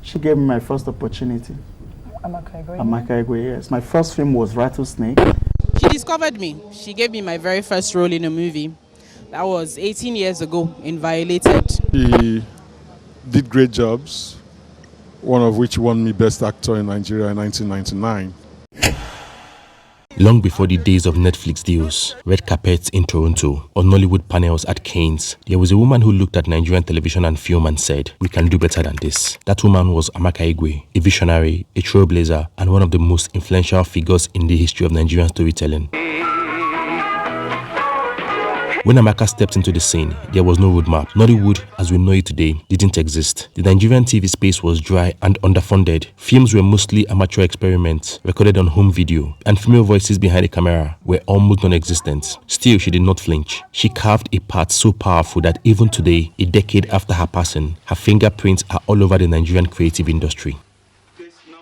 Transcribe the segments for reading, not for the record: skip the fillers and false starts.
She gave me my first opportunity. Amaka Igwe? Amaka Igwe, yes. My first film was Rattlesnake. She discovered me. She gave me my very first role in a movie. That was 18 years ago in Violated. He did great jobs, one of which won me Best Actor in Nigeria in 1999. Long before the days of Netflix deals, red carpets in Toronto, or Nollywood panels at Cannes, there was a woman who looked at Nigerian television and film and said, "We can do better than this." That woman was Amaka Igwe, a visionary, a trailblazer, and one of the most influential figures in the history of Nigerian storytelling. When Amaka stepped into the scene, there was no roadmap. Nollywood, as we know it today, didn't exist. The Nigerian TV space was dry and underfunded. Films were mostly amateur experiments, recorded on home video, and female voices behind the camera were almost non-existent. Still, she did not flinch. She carved a path so powerful that even today, a decade after her passing, her fingerprints are all over the Nigerian creative industry.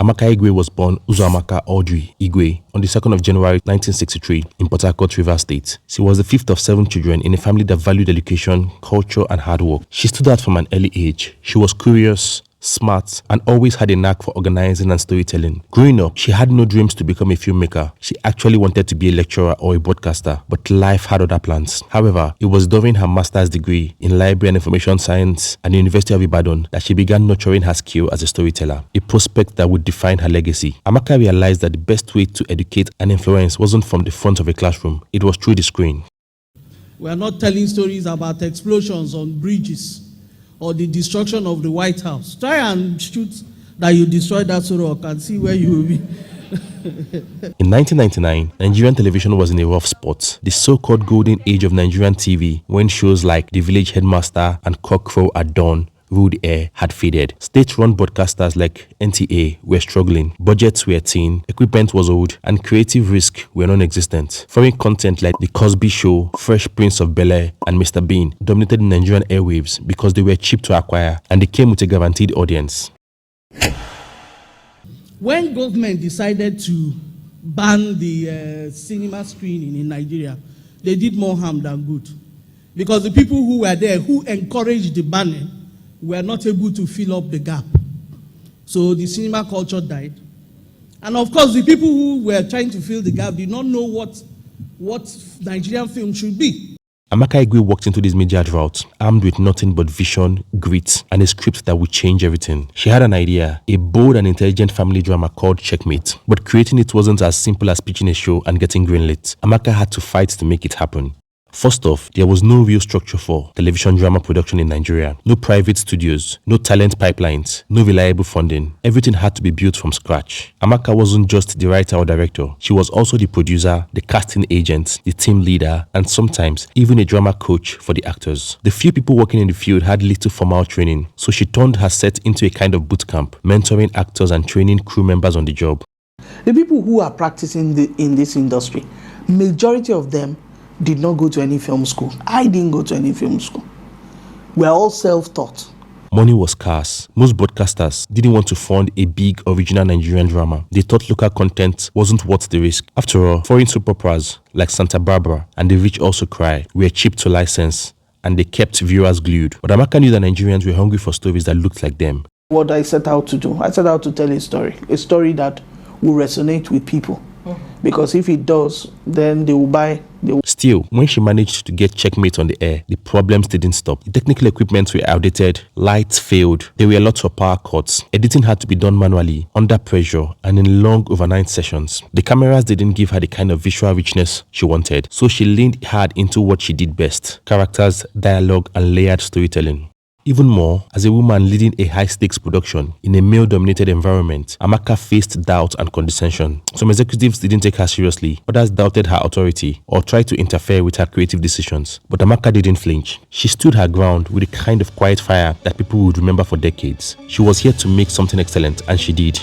Amaka Igwe was born Amaka Audrey Igwe on the 2nd of January 1963 in Port Harcourt, Rivers State. She was the fifth of 7 children in a family that valued education, culture, and hard work. She stood out from an early age. She was curious, smart, and always had a knack for organizing and storytelling. Growing up, she had no dreams to become a filmmaker. She actually wanted to be a lecturer or a broadcaster, but life had other plans. However, it was during her master's degree in library and information science at the University of Ibadan that she began nurturing her skill as a storyteller, a prospect that would define her legacy. Amaka realized that the best way to educate and influence wasn't from the front of a classroom, it was through the screen. We are not telling stories about explosions on bridges or the destruction of the White House. Try and shoot that you destroyed that rock and see where you will be. In 1999, Nigerian television was in a rough spot. The so-called golden age of Nigerian TV, when shows like The Village Headmaster and Cockcrow at Dawn ruled air, had faded. State-run broadcasters like NTA were struggling. Budgets were thin, equipment was old, and creative risk were non-existent. Foreign content like The Cosby Show, Fresh Prince of Bel-Air, and Mr. Bean dominated the Nigerian airwaves because they were cheap to acquire and they came with a guaranteed audience. When government decided to ban the cinema screening in Nigeria, they did more harm than good. Because the people who were there, who encouraged the banning, were not able to fill up the gap. So the cinema culture died. And of course, the people who were trying to fill the gap did not know what Nigerian film should be. Amaka Igwe walked into this media drought, armed with nothing but vision, grit, and a script that would change everything. She had an idea, a bold and intelligent family drama called Checkmate. But creating it wasn't as simple as pitching a show and getting greenlit. Amaka had to fight to make it happen. First off, there was no real structure for television drama production in Nigeria. No private studios, no talent pipelines, no reliable funding. Everything had to be built from scratch. Amaka wasn't just the writer or director. She was also the producer, the casting agent, the team leader, and sometimes even a drama coach for the actors. The few people working in the field had little formal training, so she turned her set into a kind of boot camp, mentoring actors and training crew members on the job. The people who are practicing in this industry, majority of them did not go to any film school. I didn't go to any film school. We're all self-taught. Money was scarce. Most broadcasters didn't want to fund a big original Nigerian drama. They thought local content wasn't worth the risk. After all, foreign soap operas like Santa Barbara and The Rich Also Cry were cheap to license and they kept viewers glued. But Amaka knew that Nigerians were hungry for stories that looked like them. What I set out to do, I set out to tell a story that will resonate with people. Because if it does, then they will buy. Still, when she managed to get Checkmate on the air, the problems didn't stop. The technical equipment were outdated, lights failed, there were lots of power cuts. Editing had to be done manually, under pressure, and in long overnight sessions. The cameras didn't give her the kind of visual richness she wanted, so she leaned hard into what she did best: characters, dialogue, and layered storytelling. Even more, as a woman leading a high-stakes production in a male-dominated environment, Amaka faced doubt and condescension. Some executives didn't take her seriously, others doubted her authority or tried to interfere with her creative decisions. But Amaka didn't flinch. She stood her ground with a kind of quiet fire that people would remember for decades. She was here to make something excellent, and she did.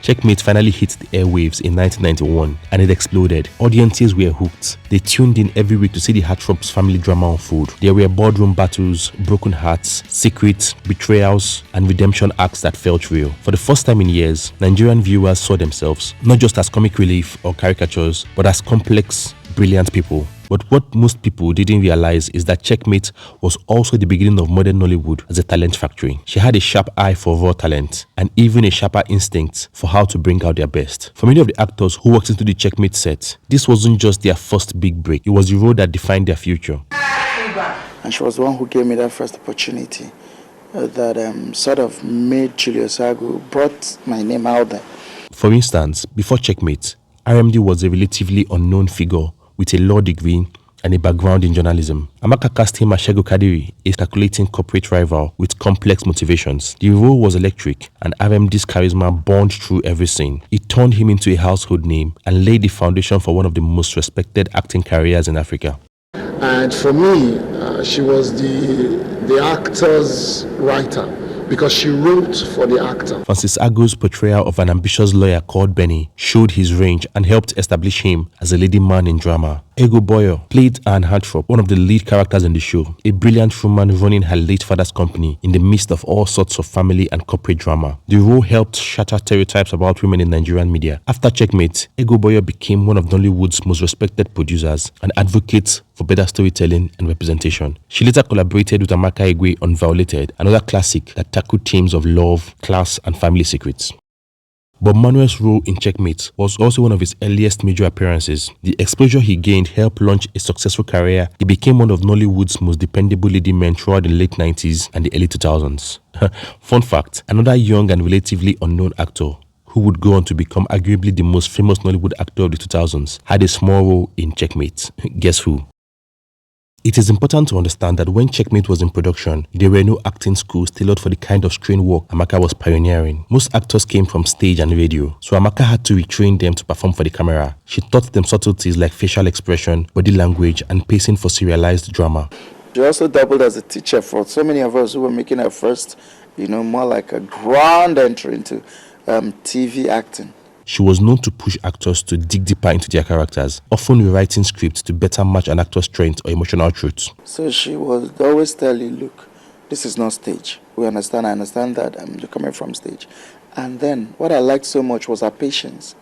Checkmate finally hit the airwaves in 1991 and it exploded. Audiences were hooked. They tuned in every week to see the heartthrobs family drama unfold. There were boardroom battles, broken hearts, secrets, betrayals, and redemption arcs that felt real. For the first time in years, Nigerian viewers saw themselves not just as comic relief or caricatures, but as complex, brilliant people. But what most people didn't realize is that Checkmate was also the beginning of modern Nollywood as a talent factory. She had a sharp eye for raw talent and even a sharper instinct for how to bring out their best. For many of the actors who walked into the Checkmate set, this wasn't just their first big break, it was the role that defined their future. And she was the one who gave me that first opportunity that sort of made Julius Agu, brought my name out there. For instance, before Checkmate, RMD was a relatively unknown figure with a law degree and a background in journalism. Amaka cast him as Shegu Kadiri, a calculating corporate rival with complex motivations. The role was electric, and RMD's charisma burned through every scene. It turned him into a household name and laid the foundation for one of the most respected acting careers in Africa. And for me, she was the actor's writer, because she wrote for the actor. Francis Agu's portrayal of an ambitious lawyer called Benny showed his range and helped establish him as a leading man in drama. Ego Boyo played Anne Harthrop, one of the lead characters in the show, a brilliant woman running her late father's company in the midst of all sorts of family and corporate drama. The role helped shatter stereotypes about women in Nigerian media. After Checkmate, Ego Boyo became one of Nollywood's most respected producers and advocates for better storytelling and representation. She later collaborated with Amaka Igwe on Violated, another classic that tackled themes of love, class, and family secrets. Bob Manuel's role in Checkmate was also one of his earliest major appearances. The exposure he gained helped launch a successful career. He became one of Nollywood's most dependable leading men throughout the late 90s and the early 2000s. Fun fact, another young and relatively unknown actor who would go on to become arguably the most famous Nollywood actor of the 2000s had a small role in Checkmate. Guess who? It is important to understand that when Checkmate was in production, there were no acting schools tailored for the kind of screen work Amaka was pioneering. Most actors came from stage and radio, so Amaka had to retrain them to perform for the camera. She taught them subtleties like facial expression, body language, and pacing for serialized drama. She also doubled as a teacher for so many of us who were making our first, more like a grand entry into TV acting. She was known to push actors to dig deeper into their characters, often rewriting scripts to better match an actor's strength or emotional truth. So she would always tell you, look, this is not stage. I understand that you're coming from stage. And then what I liked so much was her patience.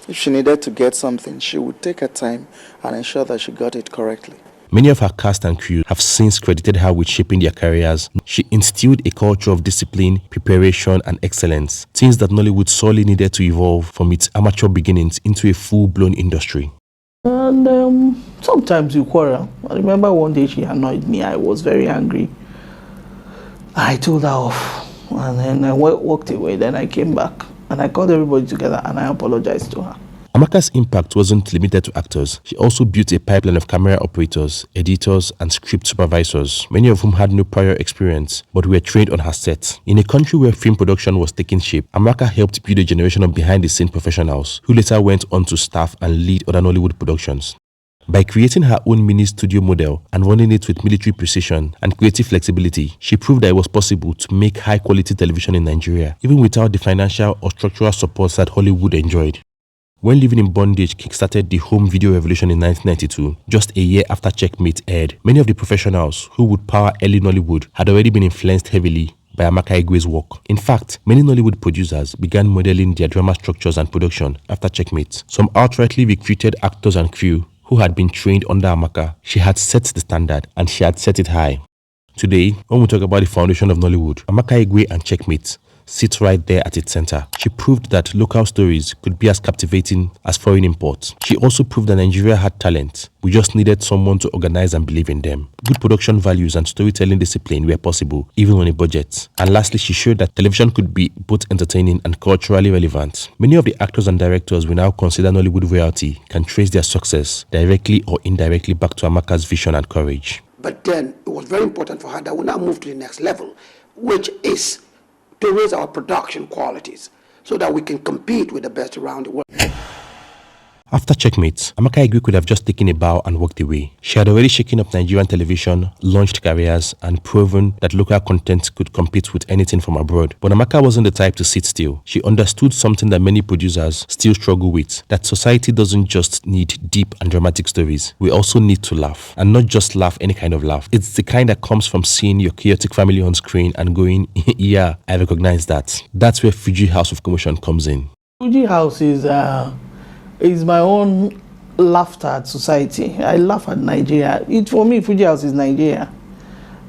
If she needed to get something, she would take her time and ensure that she got it correctly. Many of her cast and crew have since credited her with shaping their careers. She instilled a culture of discipline, preparation, and excellence, things that Nollywood sorely needed to evolve from its amateur beginnings into a full-blown industry. And sometimes you quarrel. I remember one day she annoyed me. I was very angry. I told her off, and then I walked away. Then I came back, and I called everybody together, and I apologized to her. Amaka's impact wasn't limited to actors. She also built a pipeline of camera operators, editors, and script supervisors, many of whom had no prior experience, but were trained on her set. In a country where film production was taking shape, Amaka helped build a generation of behind-the-scene professionals who later went on to staff and lead other Nollywood productions. By creating her own mini studio model and running it with military precision and creative flexibility, she proved that it was possible to make high-quality television in Nigeria, even without the financial or structural support that Hollywood enjoyed. When Living in Bondage kickstarted the home video revolution in 1992, just a year after Checkmate aired, many of the professionals who would power early Nollywood had already been influenced heavily by Amaka Igwe's work. In fact, many Nollywood producers began modeling their drama structures and production after Checkmate. Some outrightly recruited actors and crew who had been trained under Amaka. She had set the standard, and she had set it high. Today, when we talk about the foundation of Nollywood, Amaka Igwe and Checkmate sit right there at its center. She proved that local stories could be as captivating as foreign imports. She also proved that Nigeria had talent. We just needed someone to organize and believe in them. Good production values and storytelling discipline were possible, even on a budget. And lastly, she showed that television could be both entertaining and culturally relevant. Many of the actors and directors we now consider Nollywood royalty can trace their success directly or indirectly back to Amaka's vision and courage. But then it was very important for her that we now move to the next level, which is to raise our production qualities so that we can compete with the best around the world. After Checkmate, Amaka Igwe could have just taken a bow and walked away. She had already shaken up Nigerian television, launched careers, and proven that local content could compete with anything from abroad. But Amaka wasn't the type to sit still. She understood something that many producers still struggle with, that society doesn't just need deep and dramatic stories. We also need to laugh, and not just laugh any kind of laugh. It's the kind that comes from seeing your chaotic family on screen and going, yeah, I recognize that. That's where Fuji House of Commotion comes in. Fuji House is my own laughed at society. I laugh at Nigeria. For me, Fuji House is Nigeria.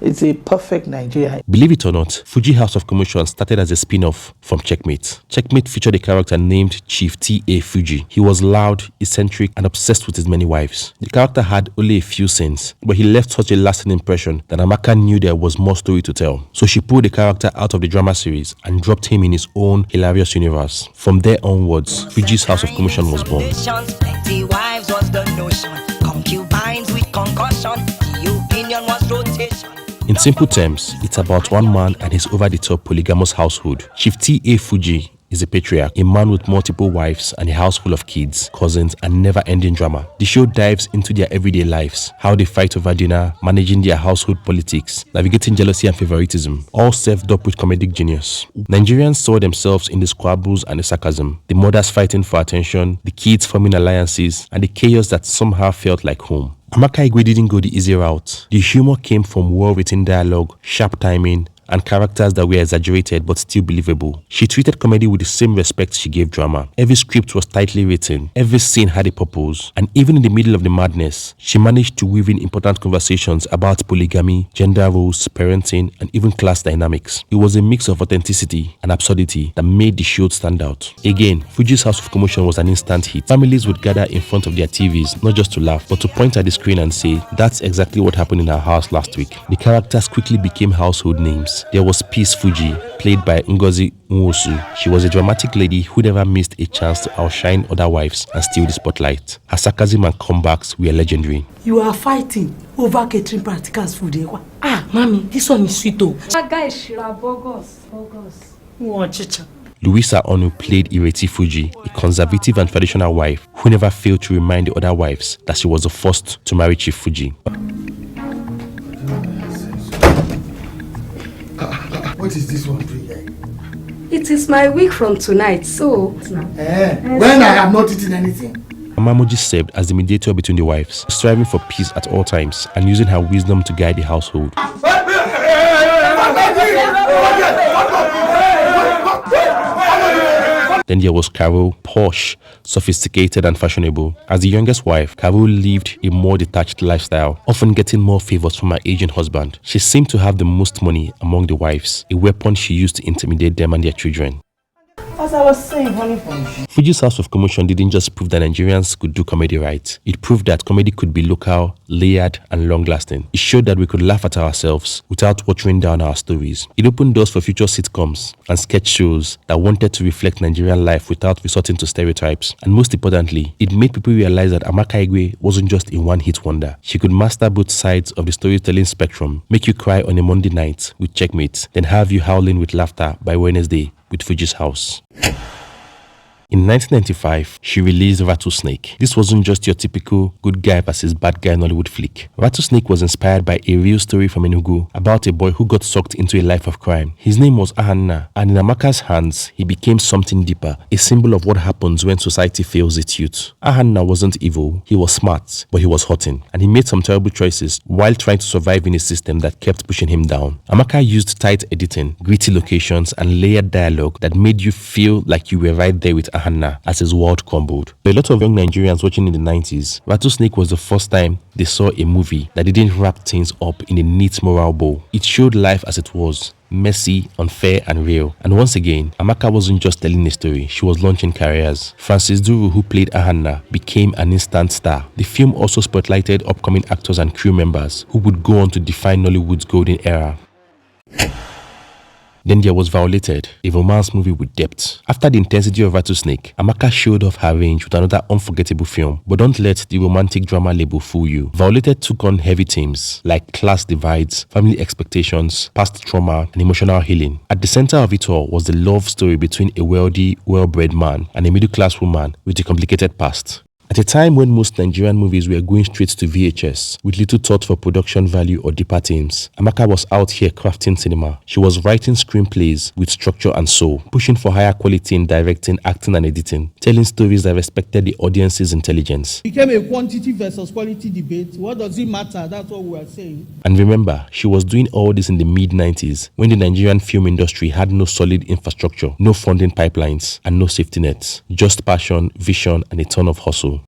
It's a perfect Nigeria. Believe it or not, Fuji House of Commotion started as a spin-off from Checkmate. Checkmate featured a character named Chief T.A. Fuji. He was loud, eccentric, and obsessed with his many wives. The character had only a few scenes, but he left such a lasting impression that Amaka knew there was more story to tell. So she pulled the character out of the drama series and dropped him in his own hilarious universe. From there onwards, Fuji's House of Commotion was born. Plenty wives was the notion. Concubines with concussion. The opinion was rotation. In simple terms, it's about one man and his over-the-top polygamous household. Chief T.A. Fuji is a patriarch, a man with multiple wives and a house full of kids, cousins, and never-ending drama. The show dives into their everyday lives, how they fight over dinner, managing their household politics, navigating jealousy and favoritism, all served up with comedic genius. Nigerians saw themselves in the squabbles and the sarcasm, the mothers fighting for attention, the kids forming alliances, and the chaos that somehow felt like home. Amaka Igwe didn't go the easy route. The humor came from well-written dialogue, sharp timing, and characters that were exaggerated but still believable. She treated comedy with the same respect she gave drama. Every script was tightly written, every scene had a purpose, and even in the middle of the madness, she managed to weave in important conversations about polygamy, gender roles, parenting, and even class dynamics. It was a mix of authenticity and absurdity that made the show stand out. Again, Fuji's House of Commotion was an instant hit. Families would gather in front of their TVs, not just to laugh, but to point at the screen and say, "That's exactly what happened in our house last week." The characters quickly became household names. There was Peace Fuji, played by Ngozi Nwosu. She was a dramatic lady who never missed a chance to outshine other wives and steal the spotlight. Her sarcasm and comebacks were legendary. You are fighting over catering practicals food. Ah, mommy, this one is sweet. That guy is bogus. Louisa Onu played Ireti Fuji, a conservative and traditional wife who never failed to remind the other wives that she was the first to marry Chief Fuji. What is this one doing here? It is my week from tonight, so... When I have not eaten anything. Amamoji served as the mediator between the wives, striving for peace at all times and using her wisdom to guide the household. Then there was Carol, posh, sophisticated and fashionable. As the youngest wife, Carol lived a more detached lifestyle, often getting more favors from her aging husband. She seemed to have the most money among the wives, a weapon she used to intimidate them and their children. As I was saying, honey, Fuji's House of Commotion didn't just prove that Nigerians could do comedy right. It proved that comedy could be local, layered, and long-lasting. It showed that we could laugh at ourselves without watering down our stories. It opened doors for future sitcoms and sketch shows that wanted to reflect Nigerian life without resorting to stereotypes. And most importantly, it made people realize that Amaka Igwe wasn't just a one-hit wonder. She could master both sides of the storytelling spectrum, make you cry on a Monday night with Checkmate, then have you howling with laughter by Wednesday with Fuji's House. In 1995, she released Rattlesnake. This wasn't just your typical good guy versus bad guy Nollywood flick. Rattlesnake was inspired by a real story from Enugu about a boy who got sucked into a life of crime. His name was Ahanna, and in Amaka's hands, he became something deeper, a symbol of what happens when society fails its youth. Ahanna wasn't evil, he was smart, but he was hurting, and he made some terrible choices while trying to survive in a system that kept pushing him down. Amaka used tight editing, gritty locations, and layered dialogue that made you feel like you were right there with Ahanna as his world crumbled. For a lot of young Nigerians watching in the 90s, Rattlesnake was the first time they saw a movie that didn't wrap things up in a neat moral bow. It showed life as it was, messy, unfair, and real. And once again, Amaka wasn't just telling a story, she was launching careers. Francis Duru, who played Ahanna, became an instant star. The film also spotlighted upcoming actors and crew members who would go on to define Nollywood's golden era. Then there was Violated, a romance movie with depth. After the intensity of Rattlesnake, Amaka showed off her range with another unforgettable film. But don't let the romantic drama label fool you. Violated took on heavy themes like class divides, family expectations, past trauma, and emotional healing. At the center of it all was the love story between a wealthy, well-bred man and a middle-class woman with a complicated past. At a time when most Nigerian movies were going straight to VHS, with little thought for production value or deeper themes, Amaka was out here crafting cinema. She was writing screenplays with structure and soul, pushing for higher quality in directing, acting and editing, telling stories that respected the audience's intelligence. It became a quantity versus quality debate. What does it matter? That's what we are saying. And remember, she was doing all this in the mid-90s, when the Nigerian film industry had no solid infrastructure, no funding pipelines, and no safety nets. Just passion, vision, and a ton of hustle.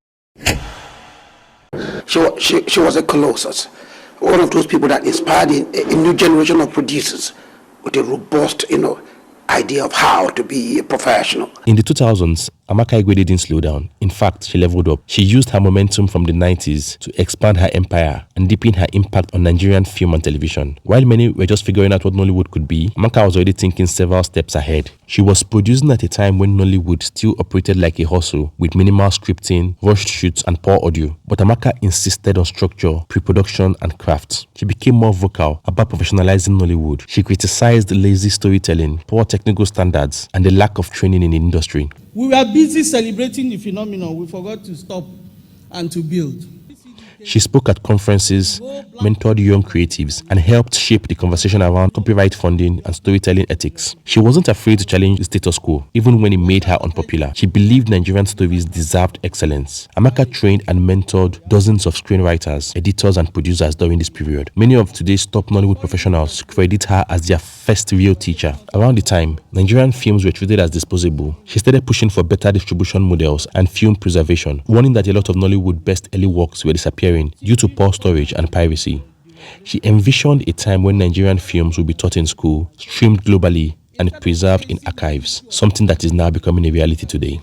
She was a colossus. One of those people that inspired a new generation of producers with a robust, idea of how to be a professional. In the 2000s, Amaka Igwe didn't slow down. In fact, she leveled up. She used her momentum from the 90s to expand her empire and deepen her impact on Nigerian film and television. While many were just figuring out what Nollywood could be, Amaka was already thinking several steps ahead. She was producing at a time when Nollywood still operated like a hustle with minimal scripting, rushed shoots, and poor audio. But Amaka insisted on structure, pre-production, and craft. She became more vocal about professionalizing Nollywood. She criticized lazy storytelling, poor technical standards, and the lack of training in the industry. We were busy celebrating the phenomenon. We forgot to stop and to build. She spoke at conferences, mentored young creatives, and helped shape the conversation around copyright funding and storytelling ethics. She wasn't afraid to challenge the status quo, even when it made her unpopular. She believed Nigerian stories deserved excellence. Amaka trained and mentored dozens of screenwriters, editors, and producers during this period. Many of today's top Nollywood professionals credit her as their first real teacher. Around the time, Nigerian films were treated as disposable. She started pushing for better distribution models and film preservation, warning that a lot of Nollywood best early works were disappearing due to poor storage and piracy. She envisioned a time when Nigerian films would be taught in school, streamed globally, and preserved in archives, something that is now becoming a reality today.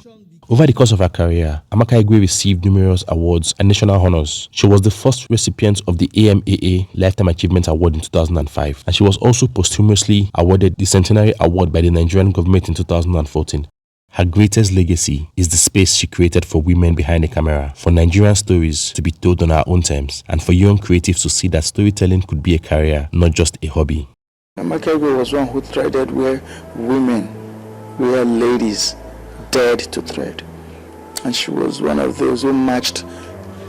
Over the course of her career, Amaka Igwe received numerous awards and national honors. She was the first recipient of the AMAA Lifetime Achievement Award in 2005, and she was also posthumously awarded the Centenary Award by the Nigerian government in 2014. Her greatest legacy is the space she created for women behind the camera, for Nigerian stories to be told on our own terms, and for young creatives to see that storytelling could be a career, not just a hobby. Amaka Igwe was one who threaded where ladies dared to tread. And she was one of those who matched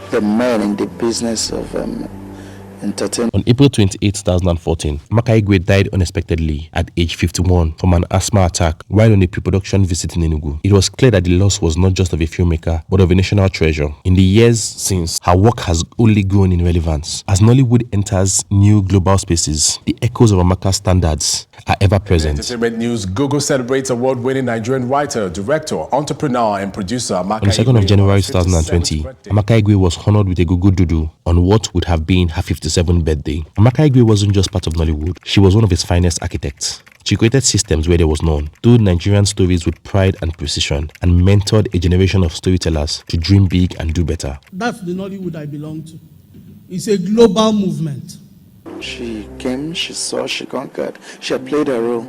the men in the business of entertainment. On April 28, 2014, Amaka Igwe died unexpectedly at age 51 from an asthma attack while on a pre-production visit in Enugu. It was clear that the loss was not just of a filmmaker, but of a national treasure. In the years since, her work has only grown in relevance. As Nollywood enters new global spaces, the echoes of Amaka's standards are ever present. Entertainment news: Google celebrates award-winning Nigerian writer, director, entrepreneur, and producer Amaka Igwe. On the 2nd of January 2020, Amaka Igwe was honored with a Google Doodle on what would have been her 57th birthday. Amaka Igwe wasn't just part of Nollywood, she was one of its finest architects. She created systems where there was none, told Nigerian stories with pride and precision, and mentored a generation of storytellers to dream big and do better. That's the Nollywood I belong to. It's a global movement. She came, she saw, she conquered. She had played her role.